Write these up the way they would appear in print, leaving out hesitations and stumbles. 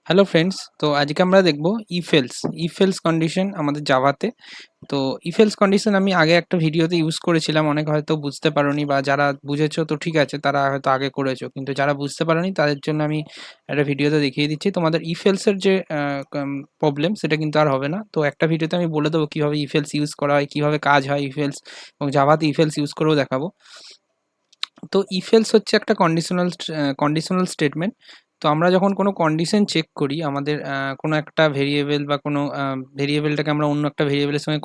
Hello friends, তো আজকে আমরা দেখব ইফ এলস কন্ডিশন আমাদের জাভাতে। তো ইফ এলস কন্ডিশন আমি আগে একটা ভিডিওতে ইউজ করেছিলাম, অনেক হয়তো বুঝতে পারোনি বা যারা বুঝেছো তো ঠিক আছে, তারা হয়তো আগে করেছো, কিন্তু যারা বুঝতে পারোনি তাদের জন্য আমি একটা ভিডিওতে দেখিয়ে দিচ্ছি। তোমাদের ইফ এলসের যে প্রবলেম সেটা কিন্তু আর হবে না। তো একটা ভিডিওতে আমি বলে দেবো কীভাবে ইফ এলস ইউজ করা হয়, কীভাবে কাজ হয় ইফ এলস, এবং জাভাতে ইফ এলস ইউজ করেও দেখাবো। তো ইফ এলস হচ্ছে একটা কন্ডিশনাল স্টেটমেন্ট। তো আমরা যখন কোনো কন্ডিশন চেক করি, আমাদের কোনো একটা ভেরিয়েবল বা কোনো ভেরিয়েবলটাকে আমরা অন্য একটা ভেরিয়েবলের সঙ্গে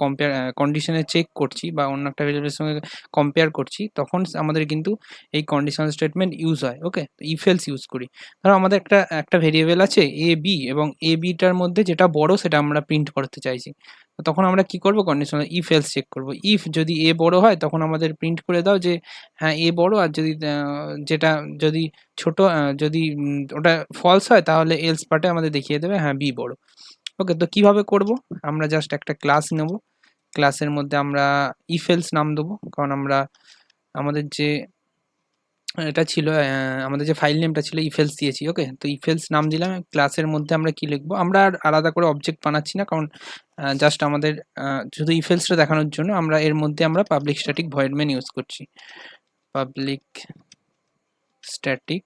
কন্ডিশনে চেক করছি বা অন্য একটা ভেরিয়েবলের সঙ্গে কম্পেয়ার করছি, তখন আমাদের কিন্তু এই কন্ডিশনাল স্টেটমেন্ট ইউজ হয়। ওকে, তো ইফ এলস ইউজ করি। ধরো আমাদের একটা ভেরিয়েবল আছে এ বি, এবং এ বিটার মধ্যে যেটা বড় সেটা আমরা প্রিন্ট করতে চাইছি। তো তখন আমরা কি করব, কন্ডিশনাল ইফ এলস চেক করব। ইফ যদি এ বড় হয় তখন আমাদের প্রিন্ট করে দাও যে হ্যাঁ এ বড়, আর যদি যেটা যদি ছোট, যদি ওটা ফলস হয় তাহলে এলস পার্টে আমাদের দেখিয়ে দেবে হ্যাঁ বি বড়। ওকে, তো কিভাবে করব, আমরা জাস্ট একটা ক্লাস নেব। ক্লাসের মধ্যে আমরা ইফ এলস নাম দেবো, কারণ আমরা আমাদের যে এটা ছিল, আমাদের যে ফাইল নেমটা ছিল ইফেলস দিয়েছি। ওকে, তো ইফেলস নাম দিলাম। ক্লাসের মধ্যে আমরা কি লিখবো, আমরা আর আলাদা করে অবজেক্ট বানাচ্ছি না, কারণ জাস্ট আমাদের শুধু ইফেলসটা দেখানোর জন্য আমরা এর মধ্যে আমরা public static void main use করছি। Public static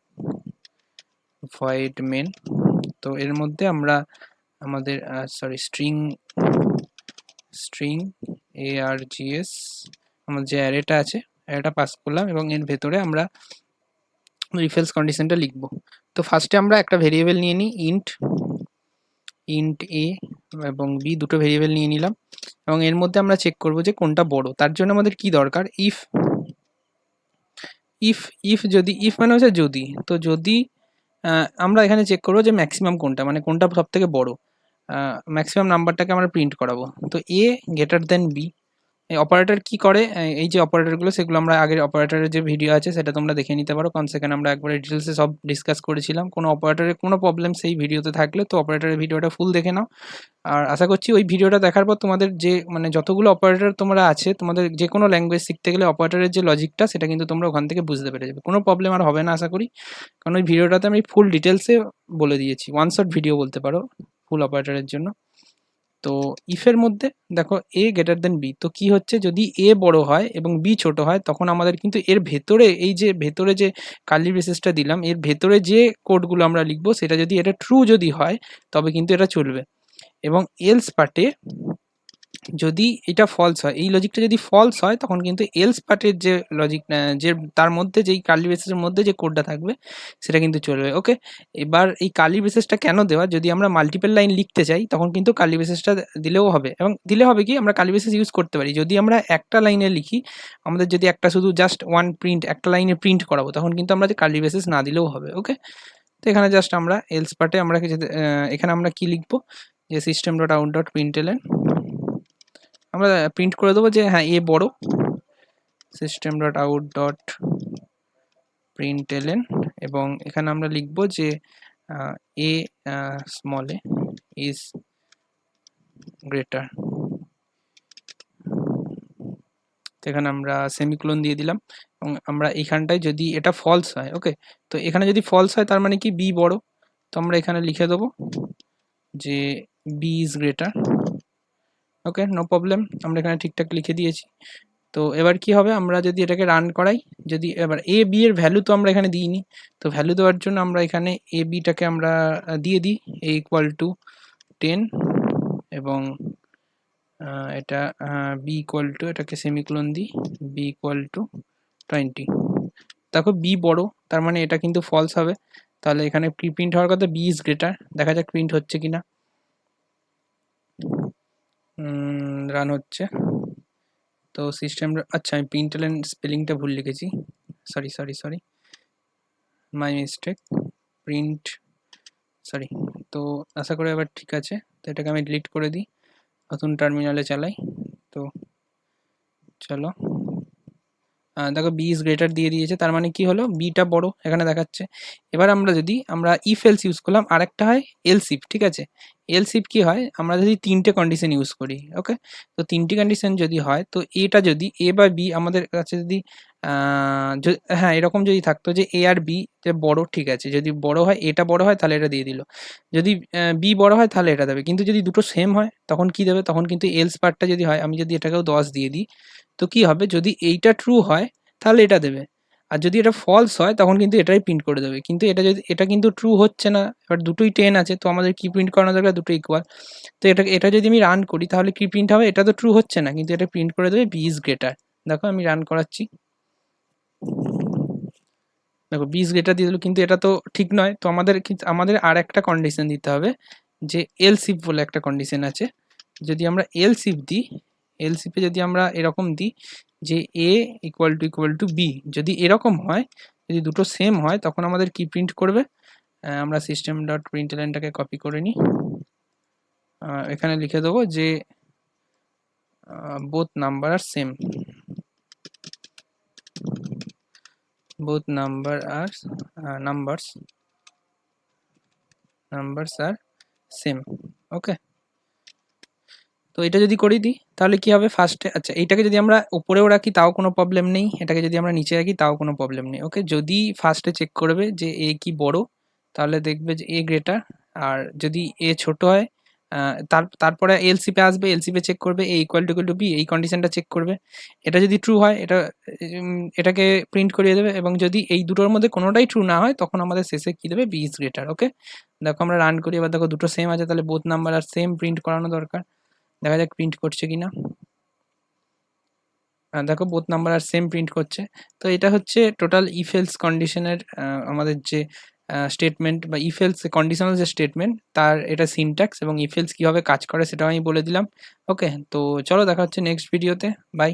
void main. তো এর মধ্যে আমরা আমাদের স্ট্রিং স্ট্রিং args আমাদের যে অ্যারেটা আছে অ্যারেটা পাস করলাম, এবং এর ভেতরে আমরা ইফ এলস কন্ডিশনটা লিখবো। তো ফার্স্টে আমরা একটা ভেরিয়েবল নিয়ে নিই, ইন্ট এ এবং বি, দুটো ভেরিয়েবল নিয়ে নিলাম, এবং এর মধ্যে আমরা চেক করব যে কোনটা বড়। তার জন্য আমাদের কি দরকার, ইফ ইফ ইফ যদি, ইফ মানে হচ্ছে যদি, তো যদি আমরা এখানে চেক করবো যে ম্যাক্সিমাম কোনটা, মানে কোনটা সব থেকে বড়, ম্যাক্সিমাম নাম্বারটাকে আমরা প্রিন্ট করাবো। তো এ গ্রেটার দেন বি। এই অপারেটর কি করে, এই যে অপারেটরগুলো সেগুলো আমরা আগের অপারেটরের যে ভিডিও আছে সেটা তোমরা দেখে নিতে পারো, কারণ সেখানে আমরা একবারে ডিটেলসে সব ডিসকাস করেছিলাম। কোনো অপারেটরের কোনো প্রবলেম সেই ভিডিওতে থাকলে তো অপারেটরের ভিডিওটা ফুল দেখে নাও। আর আশা করছি ওই ভিডিওটা দেখার পর তোমাদের যে মানে যতগুলো অপারেটর তোমরা আছে, তোমাদের যে কোনো ল্যাঙ্গুয়েজ শিখতে গেলে অপারেটরের যে লজিকটা সেটা কিন্তু তোমরা ওখান থেকে বুঝতে পেরে যাবে, কোনো প্রবলেম আর হবে না আশা করি, কারণ ওই ভিডিওটাতে আমি ফুল ডিটেলসে বলে দিয়েছি, ওয়ান শট ভিডিও বলতে পারো ফুল অপারেটরের জন্য। তো ইফের মধ্যে দেখো এ গ্রেটার দেন বি, তো কি হচ্ছে, যদি এ বড় হয় এবং বি ছোট হয় তখন আমাদের কিন্তু এর ভেতরে, এই যে ভেতরে যে কার্লি ব্রেসেসটা দিলাম এর ভেতরে যে কোডগুলো আমরা লিখবো সেটা যদি এটা ট্রু যদি হয় তবে কিন্তু এটা চলবে, এবং এলস পার্টে যদি এটা ফলস হয়, এই লজিকটা যদি ফলস হয় তখন কিন্তু এলস পার্টের যে লজিক, যে তার মধ্যে যেই কার্লি ব্রেসেসের মধ্যে যে কোডটা থাকবে সেটা কিন্তু চলবে। ওকে, এবার এই কার্লি ব্রেসেসটা কেন দেওয়া, যদি আমরা মাল্টিপল লাইন লিখতে চাই তখন কিন্তু কার্লি ব্রেসেসটা দিলেও হবে, এবং দিলে হবে কি আমরা কার্লি ব্রেসেস ইউজ করতে পারি। যদি আমরা একটা লাইনে লিখি, আমাদের যদি একটা শুধু জাস্ট ওয়ান প্রিন্ট, একটা লাইনে প্রিন্ট করাবো, তখন কিন্তু আমরা যে কার্লি ব্রেসেস না দিলেও হবে। ওকে, তো এখানে জাস্ট আমরা এলস পার্টে আমরা এখানে আমরা কি লিখবো, যে সিস্টেম ডট আউট ডট প্রিন্টএলএন আমরা প্রিন্ট করে দেবো যে হ্যাঁ এ বড়, সিস্টেম ডট আউট ডট প্রিন্টএলএন, এবং এখানে আমরা লিখব যে a small A is greater. তো এখানে আমরা সেমিকোলন দিয়ে দিলাম, এবং আমরা এখানটায় যদি এটা ফলস হয়, ওকে, তো এখানে যদি ফলস হয় তার মানে কি বি বড়, তো আমরা এখানে লিখে দেবো যে B is greater. Okay, no problem, আমরা এখানে ঠিকঠাক লিখে দিয়েছি। তো এবার কি হবে, আমরা যদি এটাকে রান করাই, যদি এবার এ বি এর ভ্যালু তো আমরা এখানে দিইনি, তো ভ্যালু দেওয়ার জন্য আমরা এখানে এ বিটাকে আমরা দিয়ে দিই এ ইকুয়াল টু 10, এবং এটা বি ইকুয়াল টু, এটাকে সেমিকোলন দিই, বি ইকুয়াল টু 20। দেখো বি বড়, তার মানে এটা কিন্তু ফলস হবে, তাহলে এখানে প্রিন্ট হওয়ার কথা বি ইজ গ্রেটার। দেখা যাক প্রিন্ট হচ্ছে কিনা, রান হচ্ছে। তো সিস্টেম, আচ্ছা আমি প্রিন্টএলএন স্পেলিংটা ভুল লিখেছি, sorry my mistake, print, sorry. তো আশা করি এবার ঠিক আছে, তো এটাকে আমি ডিলিট করে দিই, নতুন টার্মিনালে চালাই। তো চলো, দেখো বি ইজ গ্রেটার দিয়ে দিয়েছে, তার মানে কি হলো, বিটা বড় এখানে দেখাচ্ছে। এবার আমরা ইফ এলস ইউজ করলাম, আরেকটা হয় এলস ইফ, ঠিক আছে। এলস ইফ কি হয়, আমরা যদি তিনটে কন্ডিশন ইউজ করি, ওকে, তো তিনটি কন্ডিশন যদি হয়, তো এটা যদি এ বা বি আমাদের কাছে যদি হ্যাঁ, এরকম যদি থাকতো যে এ আর বি যে বড়, ঠিক আছে, যদি বড় হয়, এটা বড় হয় তাহলে এটা দিয়ে দিল, যদি বি বড় হয় তাহলে এটা দেবে, কিন্তু যদি দুটো সেম হয় তখন কি দেবে, তখন কিন্তু এলস পার্টটা যদি হয়, আমি যদি এটাকেও 10 দিয়ে দিই, তো কি হবে, যদি এইটা ট্রু হয় তাহলে এটা দেবে, আর যদি এটা ফলস হয় তখন কিন্তু এটাই প্রিন্ট করে দেবে, কিন্তু এটা যদি, এটা কিন্তু ট্রু হচ্ছে না, এবার দুটোই 10 আছে, তো আমাদের কি প্রিন্ট করানো দরকার, দুটো ইকুয়াল। তো এটা যদি আমি রান করি তাহলে কি প্রিন্ট হবে, এটা তো ট্রু হচ্ছে না, কিন্তু এটা প্রিন্ট করে দেবে বি ইজ গ্রেটার। দেখো আমি রান করাচ্ছি, দেখো বি ইজ গ্রেটার দিয়ে দিল, কিন্তু এটা তো ঠিক নয়, তো আমাদের আর একটা কন্ডিশন দিতে হবে, যে এলস ইফ বলে একটা কন্ডিশন আছে, যদি আমরা এলস ইফ দিই, এলস ইফে যদি আমরা এরকম দিই যে এ ইকুয়াল টু বি, যদি এরকম হয়, যদি দুটো সেম হয়, তখন আমাদের কি প্রিন্ট করবে, আমরা সিস্টেম ডট প্রিন্টএলএনটাকে কপি করে নিই, এখানে লিখে দেবো যে both number are same, both numbers are same, okay. তো এটা যদি করে দিই তাহলে কি হবে, ফার্স্টে, আচ্ছা এইটাকে যদি আমরা উপরেও রাখি তাও কোনো প্রবলেম নেই, এটাকে যদি আমরা নিচে রাখি তাও কোনো প্রবলেম নেই, ওকে। যদি ফার্স্টে চেক করবে যে এ কি বড়, তাহলে দেখবে যে এ গ্রেটার, আর যদি এ ছোট হয়, তারপরে এলসিপে আসবে, এলসিপে চেক করবে এ ইকুয়াল টু বি, এই কন্ডিশনটা চেক করবে, এটা যদি ট্রু হয় এটাকে প্রিন্ট করিয়ে দেবে, এবং যদি এই দুটোর মধ্যে কোনোটাই ট্রু না হয় তখন আমাদের শেষে কি দেবে, বি ইজ গ্রেটার, ওকে। দেখো আমরা রান করি, এবার দেখো দুটো সেম আছে, তাহলে both number are same print করানো দরকার, দেখা যাক প্রিন্ট করছে কিনা, দেখো both number are same print করছে। তো এটা হচ্ছে টোটাল ইফ এলস কন্ডিশনের আমাদের যে স্টেটমেন্ট বা ইফ এলস কন্ডিশনাল যে স্টেটমেন্ট, তার এটা সিনট্যাক্স, এবং ইফ এলস কীভাবে কাজ করে সেটাও আমি বলে দিলাম, ওকে। তো চলো দেখা হচ্ছে নেক্সট ভিডিওতে, বাই।